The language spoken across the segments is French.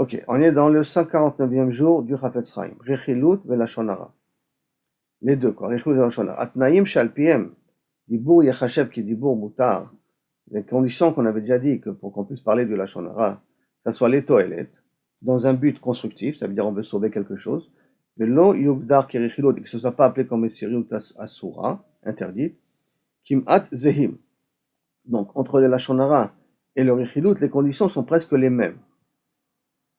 Ok, on est dans le 149e jour du Chafetz Chaim. Rechilut velashon hara. Les deux, quoi. Rechilut velashon hara. Atnaim shalpiem, dibour yachashev ki dibour mutar. Les conditions qu'on avait déjà dit que pour qu'on puisse parler de lashon hara, ça soit les toilettes, dans un but constructif, ça veut dire on veut sauver quelque chose. Mais lo yugdar ki rechilut, que ce soit pas appelé comme esirut asura, interdite. Kimat zehim. Donc, entre le lashon hara et le rechilut, les conditions sont presque les mêmes.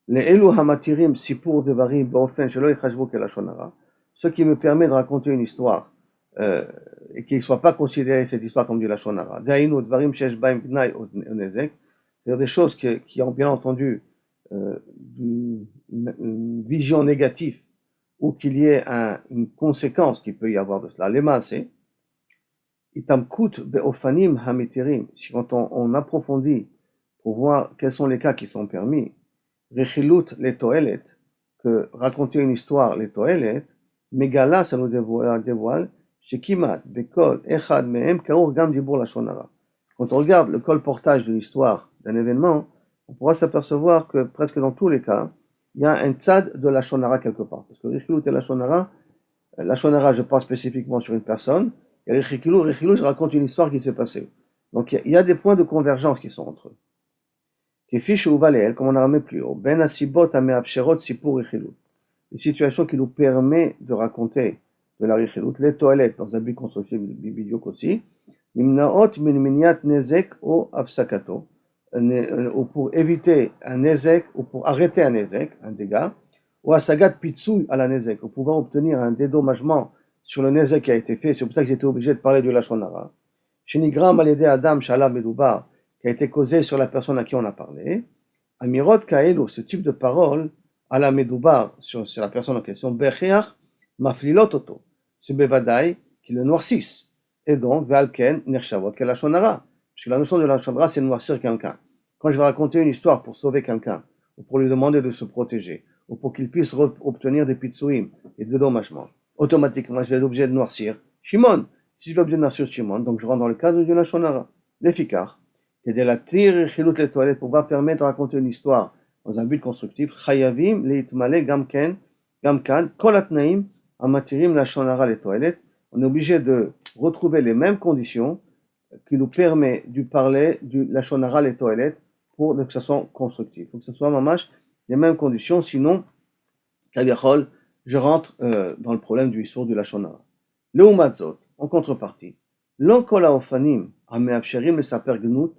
Les Elu Hamatirim Sipur Devarim Beofen Shelo Yechashvu Kelashon hara, ce qui me permet de raconter une histoire et qu'il ne soit pas considéré cette histoire comme du Lashon hara. Dainu Dvarim Shesh Baim Gnai Onezek, c'est-à-dire des choses qui ont bien entendu une vision négative ou qu'il y ait une conséquence qui peut y avoir de cela. Les maaseh, Itamkut Beofanim Hamitirim, si quand on approfondit pour voir quels sont les cas qui sont permis, Rechilut les toilettes, que raconter une histoire les toilettes, Megala ça nous dévoile, chez Kimat, Bekol, Echad, Mehem, Kaour, Gam, Dibour, Lashon hara. Quand on regarde le colportage d'une histoire, d'un événement, on pourra s'apercevoir que presque dans tous les cas, il y a un tzad de Lashon hara quelque part. Parce que Rechilut et Lashon hara, je pense spécifiquement sur une personne, et Rechilut, je raconte une histoire qui s'est passée. Donc il y a des points de convergence qui sont entre eux. Comme on a ramené plus haut, ben asibot ameapsherot sipur rechilut. Les situations qui nous permettent de raconter de la rechilut, les toilettes dans un but constructif bidiok aussi, nimnaot min miniat nezek ou afsakato, ou pour éviter un nezek, ou pour arrêter un nezek, un dégât, ou asagat pitsouy à la nezek, ou pouvoir obtenir un dédommagement sur le nezek qui a été fait. C'est pour ça que j'étais obligé de parler de lashon hara. Shenigram al yedei adam shalav medubar, qui a été causé sur la personne à qui on a parlé. Amirot kaelu, ce type de parole, à la medoubar, sur la personne en question, becheach maflilot oto, c'est bevadai qui le noircissent. Et donc, valken nershavot que la shonara. Parce que la notion de la shonara, c'est noircir quelqu'un. Quand je vais raconter une histoire pour sauver quelqu'un, ou pour lui demander de se protéger, ou pour qu'il puisse obtenir des pitsouim et des dédommagements, automatiquement, je vais être obligé de noircir Shimon. Si je vais obligé de noircir Shimon, donc je rentre dans le cadre de la shonara. L'efficace. Et de la tire chilut les toilettes pour pouvoir permettre de raconter une histoire dans un but constructif, chayavim leitmale gamkan kol atnaim amatirim lashon hara les toilettes. On est obligé de retrouver les mêmes conditions qui nous permet de parler du lashon hara les toilettes pour que ça soit constructif. Il faut que ce soit mamash les mêmes conditions, sinon kaviachol je rentre dans le problème du issur du lashon hara. Leumatzot, en contrepartie, lo kol haofanim ameafsherim lesaper gnut,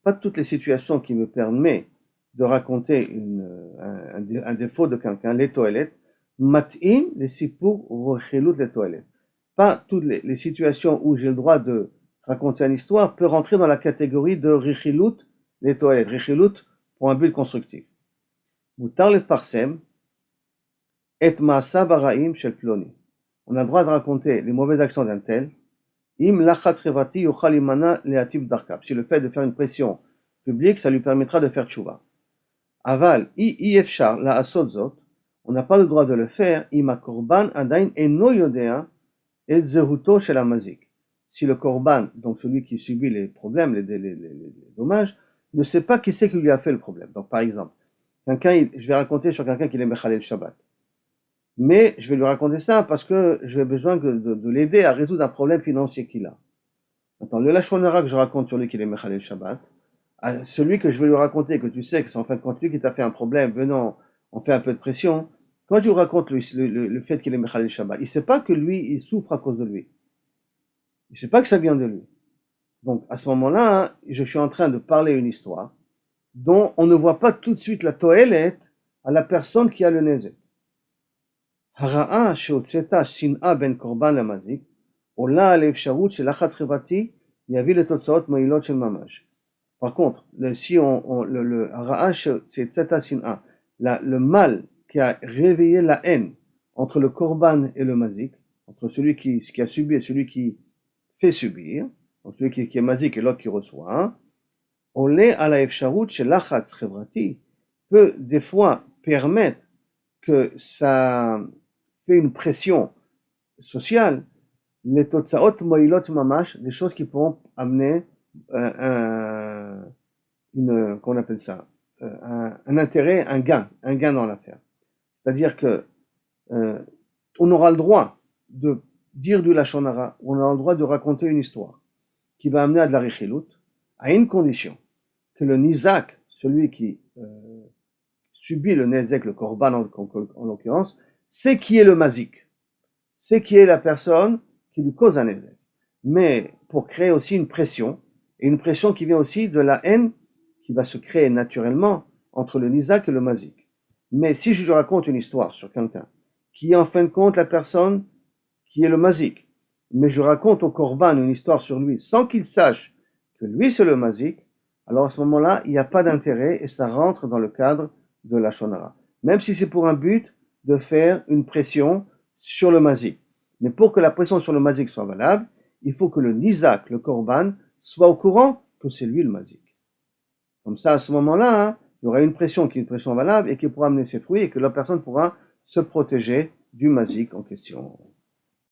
pas toutes les situations qui me permettent de raconter un défaut de quelqu'un, les toilettes, mat'im les sipur rechilut les toilettes. Pas toutes les situations où j'ai le droit de raconter une histoire peut rentrer dans la catégorie de rechilut les toilettes, rechilut pour un but constructif. Mutar le parsem et ma'asa baraim shel ploni. On a le droit de raconter les mauvaises actions d'un tel. Im lachatz chevati yochal imana leativ darkab. Si le fait de faire une pression publique, ça lui permettra de faire tchouva. Aval, i efshar la asot zot, on n'a pas le droit de le faire, ima korban adain eno yodea et zehuto shel hamazik. Si le korban, donc celui qui subit les problèmes, les dommages, ne sait pas qui c'est qui lui a fait le problème. Donc par exemple, je vais raconter sur quelqu'un qui est mechalel Shabbat. Mais je vais lui raconter ça parce que j'ai besoin de l'aider à résoudre un problème financier qu'il a. Maintenant, le lashon hara que je raconte sur lui qui est mechalel Shabbat, celui que je vais lui raconter, que tu sais que c'est en fin de compte lui qui t'a fait un problème, venant, on fait un peu de pression, quand je lui raconte le fait qu'il est mechalel Shabbat, il ne sait pas que lui, il souffre à cause de lui. Il ne sait pas que ça vient de lui. Donc, à ce moment-là, je suis en train de parler une histoire dont on ne voit pas tout de suite la toilette à la personne qui a le nezek. Hara'a sheotzeta shin'a ben korban lamazik, עולה על האפשרות של לחץ חברתי יביא לתוצאות מועילות של ממש. Par contre, si le hara'ash, c'est tzeta sin'a, le mal qui a réveillé la haine entre le korban et le mazik, entre celui qui a subi et celui qui fait subir, donc celui qui est mazik et l'autre qui reçoit, עולה על האפשרות של לחץ חברתי peut des fois permettre que ça fait une pression sociale, les totsaot moilot mamash, des choses qui pourront amener qu'on appelle ça, un intérêt, un gain dans l'affaire. C'est-à-dire que on aura le droit de dire du Lachon Hara, on aura le droit de raconter une histoire qui va amener à de la Richilut, à une condition, que le Nizak, celui qui subit le Nezek, le Korban en l'occurrence, c'est qui est le Mazik, c'est qui est la personne qui lui cause un Nezek. Mais pour créer aussi une pression, et une pression qui vient aussi de la haine qui va se créer naturellement entre le Nizak et le Mazik. Mais si je lui raconte une histoire sur quelqu'un, qui est en fin de compte la personne qui est le Mazik, mais je raconte au Korban une histoire sur lui sans qu'il sache que lui c'est le Mazik, alors à ce moment-là, il n'y a pas d'intérêt et ça rentre dans le cadre de la Shonara. Même si c'est pour un but de faire une pression sur le Mazik. Mais pour que la pression sur le Mazik soit valable, il faut que le Nizak, le Korban, soit au courant que c'est lui le Mazik. Comme ça, à ce moment-là, il y aura une pression qui est une pression valable et qui pourra amener ses fruits et que la personne pourra se protéger du Mazik en question.